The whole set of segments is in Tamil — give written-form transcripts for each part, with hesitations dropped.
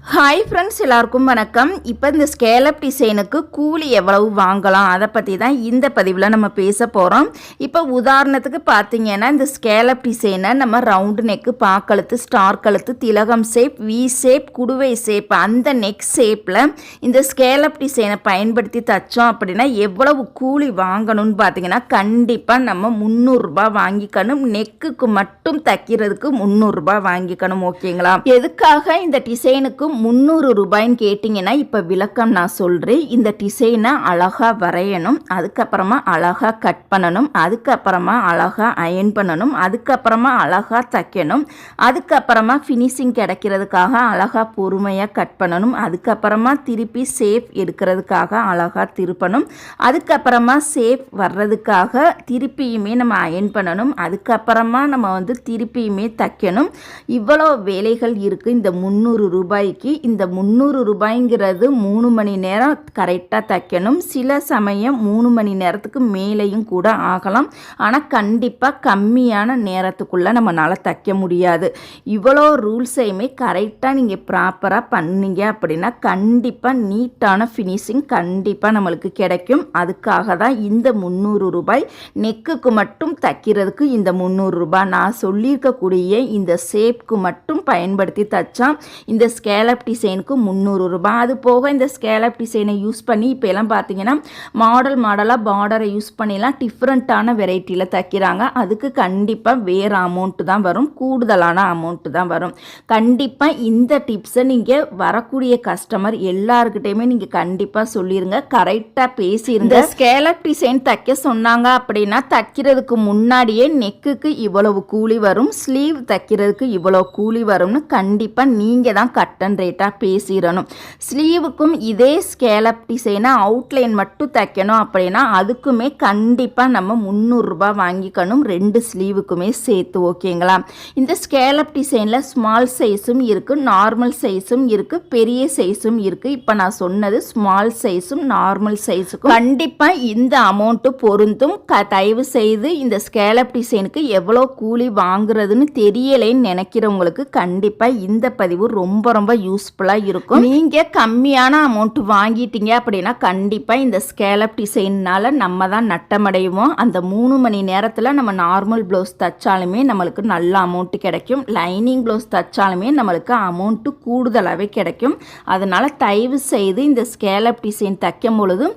ஹாய் ஃப்ரெண்ட்ஸ், எல்லாருக்கும் வணக்கம். இப்போ இந்த ஸ்கேலப் டிசைனுக்கு கூலி எவ்வளவு வாங்கலாம் அதை பற்றி தான் இந்த பதிவில் நம்ம பேச போகிறோம். இப்போ உதாரணத்துக்கு பார்த்தீங்கன்னா, இந்த ஸ்கேலப் டிசைனை நம்ம ரவுண்டு நெக்கு, பாக்கழுத்து, ஸ்டார் கழுத்து, திலகம் ஷேப், வி ஷேப், குடுவை ஷேப், அந்த நெக் ஷேப்பில் இந்த ஸ்கேலப் டிசைனை பயன்படுத்தி தைச்சோம் அப்படின்னா எவ்வளவு கூலி வாங்கணும்னு பார்த்தீங்கன்னா, கண்டிப்பாக நம்ம 300 ரூபாய் வாங்கிக்கணும். நெக்குக்கு மட்டும் தைக்கிறதுக்கு 300 ரூபாய் வாங்கிக்கணும். ஓகேங்களா? எதுக்காக இந்த டிசைனுக்கு 300 ரூபாய்ன்னு கேட்டிங்கன்னா, இப்போ விளக்கம் நான் சொல்கிறேன். இந்த டிசைனை அழகாக வரையணும், அதுக்கப்புறமா அழகாக கட் பண்ணணும், அதுக்கப்புறமா அழகாக அயன் பண்ணணும், அதுக்கப்புறமா அழகாக தைக்கணும், அதுக்கப்புறமா ஃபினிஷிங் கிடைக்கிறதுக்காக அழகாக பொறுமையாக கட் பண்ணணும், அதுக்கப்புறமா திருப்பி சேஃப் எடுக்கிறதுக்காக அழகாக திருப்பணும், அதுக்கப்புறமா சேஃப் வர்றதுக்காக திருப்பியுமே நம்ம அயன் பண்ணணும், அதுக்கப்புறமா நம்ம திருப்பியுமே தைக்கணும். இவ்வளோ வேலைகள் இருக்குது இந்த 300 ரூபாய்க்கு. இந்த 300 ரூபாய்ங்கிறது 3 மணி நேரம் கரெக்டாக தைக்கணும். சில சமயம் 3 மணி நேரத்துக்கு மேலேயும் கூட ஆகலாம். ஆனால் கண்டிப்பாக கம்மியான நேரத்துக்குள்ளே நம்மளால் தைக்க முடியாது. இவ்வளோ ரூல்ஸையுமே கரெக்டாக நீங்கள் ப்ராப்பராக பண்ணீங்க அப்படின்னா கண்டிப்பாக நீட்டான ஃபினிஷிங் கண்டிப்பாக நம்மளுக்கு கிடைக்கும். அதுக்காக தான் இந்த 300 ரூபாய். நெக்குக்கு மட்டும் தைக்கிறதுக்கு இந்த 300 ரூபாய். நான் சொல்லியிருக்கக்கூடிய இந்த ஷேப்க்கு மட்டும் பயன்படுத்தி தைச்சா இந்த ஸ்கேலப் டிசைனுக்கு 300 ரூபாய். அது போக இந்த ஸ்கேலப் டிசைனை யூஸ் பண்ணி இப்போ எல்லாம் பார்த்தீங்கன்னா மாடலாக பார்டரை யூஸ் பண்ணிலாம் டிஃப்ரெண்ட்டான வெரைட்டியில் தைக்கிறாங்க. அதுக்கு கண்டிப்பாக வேறு அமௌண்ட்டு தான் வரும், கூடுதலான அமௌண்ட்டு தான் வரும். கண்டிப்பாக இந்த டிப்ஸை நீங்கள் வரக்கூடிய கஸ்டமர் எல்லாருக்கிட்டையுமே நீங்கள் கண்டிப்பாக சொல்லிடுங்க, கரெக்டாக பேசிடுங்க. ஸ்கேலப் டிசைன் தைக்க சொன்னாங்க அப்படின்னா தைக்கிறதுக்கு முன்னாடியே நெக்குக்கு இவ்வளவு கூலி வரும், ஸ்லீவ் தைக்கிறதுக்கு இவ்வளோ கூலி வரும்னு கண்டிப்பாக நீங்கள் தான் கட் அண்ட் ரேட்டாக பேசிடணும். ஸ்லீவுக்கும் இதே ஸ்கேலப் டிசைனை அவுட்லைன் மட்டும் தைக்கணும் அப்படின்னா அதுக்குமே கண்டிப்பாக நம்ம 300 ரூபாய் வாங்கிக்கணும், 2 ஸ்லீவுக்குமே சேர்த்து. ஓகேங்களா? இந்த ஸ்கேலப் டிசைனில் ஸ்மால் சைஸும் இருக்குது, நார்மல் சைஸும் இருக்குது, பெரிய சைஸும் இருக்குது. இப்போ நான் சொன்னது ஸ்மால் சைஸும் நார்மல் சைஸுக்கும் கண்டிப்பாக இந்த அமௌண்ட்டு பொருந்தும். தயவு செய்து இந்த ஸ்கேலப் டிசைனுக்கு எவ்வளோ கூலி வாங்குறதுன்னு தெரியலைன்னு நினைக்கிறவங்களுக்கு கண்டிப்பாக இந்த பதிவு ரொம்ப ரொம்ப யூஸ்ஃபுல்லாக இருக்கும். நீங்கள் கம்மியான அமௌண்ட் வாங்கிட்டீங்க அப்படின்னா கண்டிப்பாக இந்த ஸ்கேலப் டிசைனால் நம்ம தான் நட்டமடைவோம். அந்த 3 மணி நேரத்தில் நம்ம நார்மல் ப்ளவுஸ் தைச்சாலுமே நம்மளுக்கு நல்ல அமௌண்ட்டு கிடைக்கும், லைனிங் ப்ளவுஸ் தைச்சாலுமே நம்மளுக்கு அமௌண்ட்டு கூடுதலாகவே கிடைக்கும். அதனால் தயவு செய்து இந்த ஸ்கேலப் டிசைன் தைக்கும் பொழுது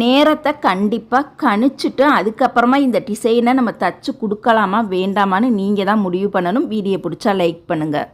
நேரத்தை கண்டிப்பாக கணிச்சுட்டு அதுக்கப்புறமா இந்த டிசைனை நம்ம தைச்சு கொடுக்கலாமா வேண்டாமான்னு நீங்கள் தான் முடிவு பண்ணணும். வீடியோ பிடிச்சா லைக் பண்ணுங்கள்.